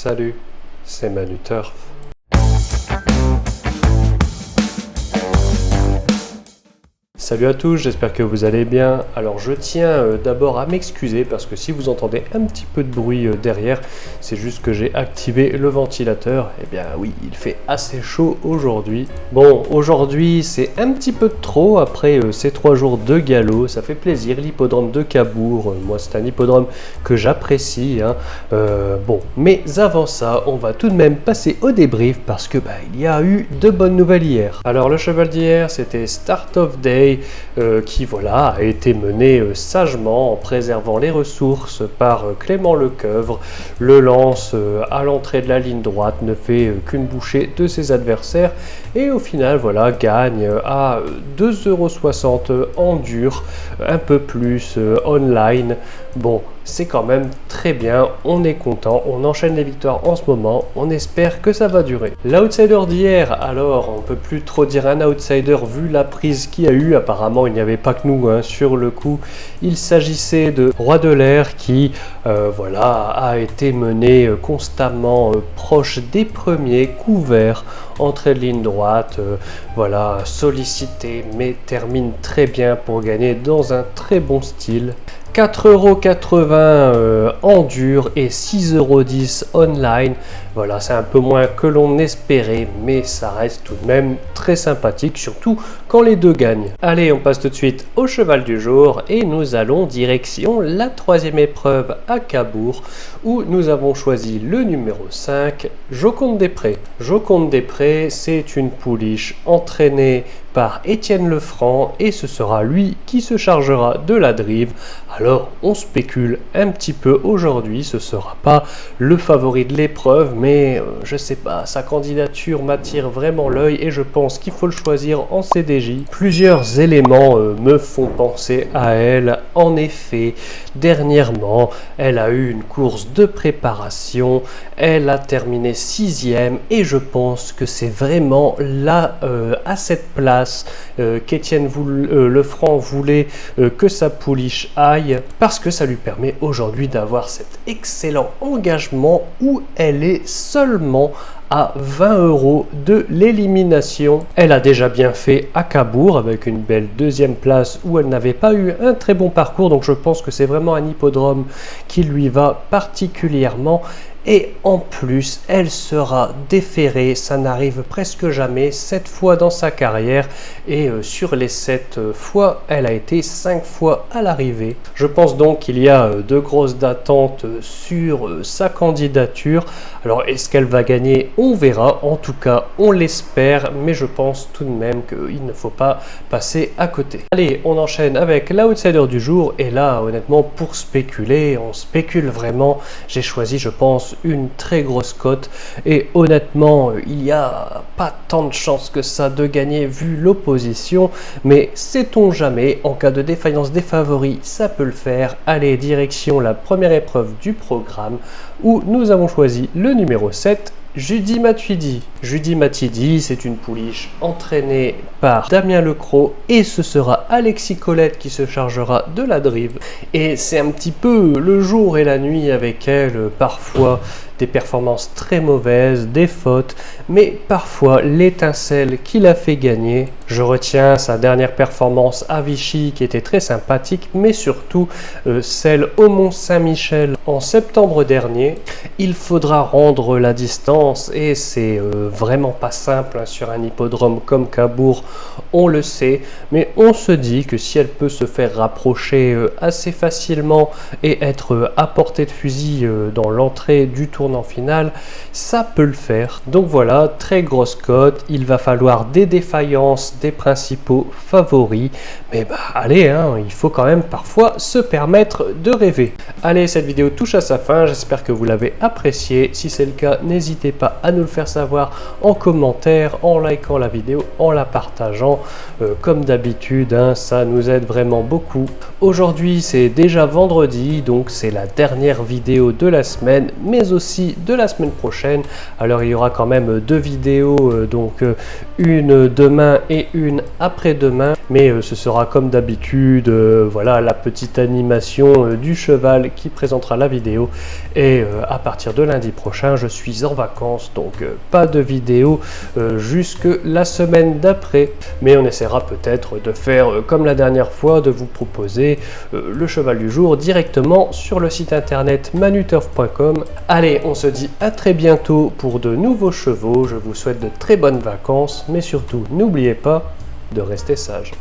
Salut, c'est Manu Turf. Salut à tous, j'espère que vous allez bien. Alors je tiens d'abord à m'excuser parce que si vous entendez un petit peu de bruit derrière, c'est juste que j'ai activé le ventilateur. Eh bien oui, il fait assez chaud aujourd'hui. Bon, aujourd'hui c'est un petit peu de trop après ces 3 jours de galop. Ça fait plaisir, l'hippodrome de Cabourg. Moi c'est un hippodrome que j'apprécie. Bon, mais avant ça, on va tout de même passer au débrief parce que il y a eu de bonnes nouvelles hier. Alors le cheval d'hier c'était Start of Day. Qui voilà a été mené sagement en préservant les ressources par Clément Lecoeuvre. Le lance à l'entrée de la ligne droite ne fait qu'une bouchée de ses adversaires et au final voilà gagne à 2,60 € en dur, un peu plus online. Bon, c'est quand même très bien, on est content, on enchaîne les victoires en ce moment, on espère que ça va durer. L'outsider d'hier, alors on peut plus trop dire un outsider vu la prise qu'il y a eu, apparemment il n'y avait pas que nous sur le coup. Il s'agissait de Roi de l'Air qui voilà, a été mené constamment proche des premiers, couvert, entrée de ligne droite, voilà, sollicité mais termine très bien pour gagner dans un très bon style. 4,80 € en dur et 6,10 € online. Voilà, c'est un peu moins que l'on espérait, mais ça reste tout de même très sympathique, surtout quand les deux gagnent. Allez, on passe tout de suite au cheval du jour et nous allons direction la 3e épreuve à Cabourg où nous avons choisi le numéro 5, Joconde des Prés. Joconde des Prés, c'est une pouliche entraînée par Étienne Lefranc et ce sera lui qui se chargera de la drive. Alors on spécule un petit peu aujourd'hui, ce sera pas le favori de l'épreuve, mais je sais pas, sa candidature m'attire vraiment l'œil et je pense qu'il faut le choisir en CDJ. Plusieurs éléments me font penser à elle. En effet, dernièrement, elle a eu une course de préparation, elle a terminé 6e et je pense que c'est vraiment là, à cette place, qu'Étienne Lefranc voulait que sa pouliche aille parce que ça lui permet aujourd'hui d'avoir cet excellent engagement où elle est seulement à 20 € de l'élimination. Elle a déjà bien fait à Cabourg avec une belle 2e place où elle n'avait pas eu un très bon parcours, donc je pense que c'est vraiment un hippodrome qui lui va particulièrement. Et en plus, elle sera déférée, ça n'arrive presque jamais, 7 fois dans sa carrière et sur les 7 fois, elle a été 5 fois à l'arrivée. Je pense donc qu'il y a de grosses attentes sur sa candidature. Alors est-ce qu'elle va gagner? On verra, en tout cas on l'espère, mais je pense tout de même qu'il ne faut pas passer à côté. Allez, on enchaîne avec l'outsider du jour et là honnêtement pour spéculer, on spécule vraiment, j'ai choisi je pense une très grosse cote et honnêtement il n'y a pas tant de chances que ça de gagner vu l'opposition, mais sait-on jamais, en cas de défaillance des favoris ça peut le faire. Allez, direction la première épreuve du programme où nous avons choisi le numéro 7, Judy Matuidi. Judy Matuidi, c'est une pouliche entraînée par Damien Lecros et ce sera Alexis Colette qui se chargera de la drive. Et c'est un petit peu le jour et la nuit avec elle, parfois des performances très mauvaises, des fautes, mais parfois l'étincelle qui l'a fait gagner. Je retiens sa dernière performance à Vichy qui était très sympathique, mais surtout celle au Mont-Saint-Michel en septembre dernier. Il faudra rendre la distance et c'est vraiment pas simple sur un hippodrome comme Cabourg, on le sait, mais on se dit que si elle peut se faire rapprocher assez facilement et être à portée de fusil dans l'entrée du tournoi final, ça peut le faire. Donc voilà, très grosse cote, il va falloir des défaillances des principaux favoris, mais allez, il faut quand même parfois se permettre de rêver. Allez, cette vidéo touche à sa fin, j'espère que vous l'avez appréciée. Si c'est le cas, n'hésitez pas à nous le faire savoir en commentaire, en likant la vidéo, en la partageant. Comme d'habitude, main, ça nous aide vraiment beaucoup. Aujourd'hui c'est déjà vendredi, donc c'est la dernière vidéo de la semaine, mais aussi de la semaine prochaine. Alors il y aura quand même deux vidéos, donc une demain et une après-demain, mais ce sera comme d'habitude, voilà, la petite animation du cheval qui présentera la vidéo. Et à partir de lundi prochain, je suis en vacances, donc pas de vidéo jusque la semaine d'après. Mais on essaiera peut-être de faire comme la dernière fois, de vous proposer le cheval du jour directement sur le site internet manuturf.com. Allez, on se dit à très bientôt pour de nouveaux chevaux. Je vous souhaite de très bonnes vacances, mais surtout n'oubliez pas de rester sage.